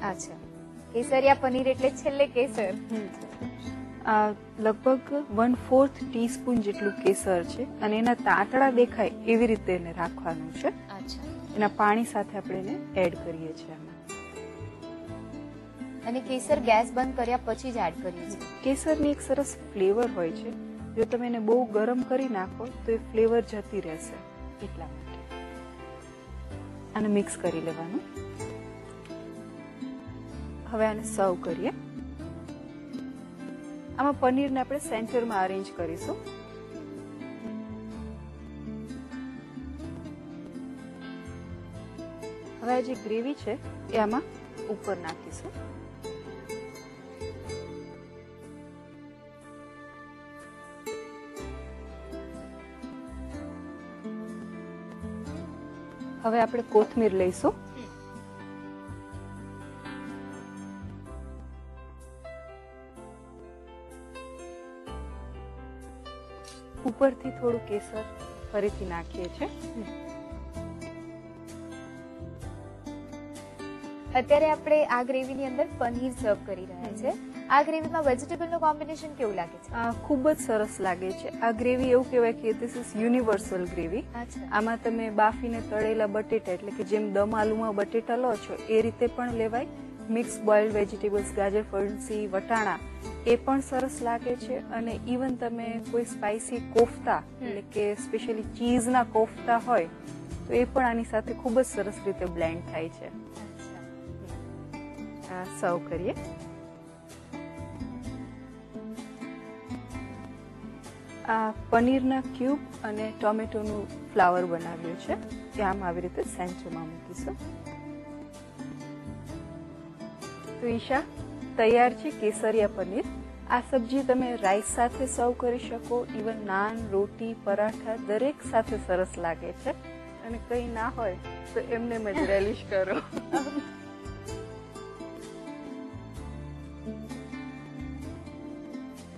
અચ્છા, કેસરિયા પનીર એટલે છેલ્લે કેસર. લગભગ 1/4 ટીસ્પૂન જેટલું કેસર છે અને એના તાંતડા દેખાય એવી રીતે એને રાખવાનું છે. અચ્છા. એના પાણી સાથે આપણે એને એડ કરીએ છીએ આમાં. અને કેસર ગેસ બંધ કર્યા પછી જ એડ કરીએ છીએ. કેસરની એક સરસ ફ્લેવર હોય છે, જો તમે એને બહુ ગરમ કરી નાખો તો એ ફ્લેવર જતી રહેશે, એટલા માટે આને મિક્સ કરી લેવાનું. હવે આને સર્વ કરીએ. આમાં પનીરને આપણે સેન્ટરમાં અરેન્જ કરીશું. હવે આ જે ગ્રેવી છે એ આમાં ઉપર નાખીશું. હવે આપણે કોથમીર લઈશું. ઉપરથી થોડું કેસર ફરીથી નાખીએ છીએ. અત્યારે આપણે આ ગ્રેવીની અંદર પનીર સર્વ કરી રહ્યા છે. આ ગ્રેવીમાં વેજીટેબલનું કોમ્બિનેશન કેવું લાગે છે? ખૂબ જ સરસ લાગે છે. આ ગ્રેવી એવું કહેવાય કે ધીસ ઇઝ યુનિવર્સલ ગ્રેવી. આમાં તમે બાફીને તળેલા બટેટા એટલે કે જેમ દમ આલુમાં બટેટા લો છો એ રીતે પણ લેવાય. મિક્સ બોઇલ્ડ વેજીટેબલ્સ, ગાજર, ફણસી, વટાણા એ પણ સરસ લાગે છે. અને ઇવન તમે કોઈ સ્પાઇસી કોફતા એટલે કે સ્પેશિયલી ચીઝના કોફતા હોય તો એ પણ આની સાથે ખૂબ જ સરસ રીતે બ્લેન્ડ થાય છે. સર્વ કરીએ. આ પનીરના ક્યુબ અને ટોમેટોનું ફ્લાવર બનાવ્યું છે તે આમ આવી રીતે સેન્ટરમાં મૂકીશું. તો ઈશા, તૈયાર છે કેસરિયા પનીર. આ સબ્જી તમે રાઈસ સાથે સર્વ કરી શકો, ઇવન નાન, રોટી, પરાઠા દરેક સાથે સરસ લાગે છે. અને કંઈ ના હોય તો એમને જ રેલિશ કરો.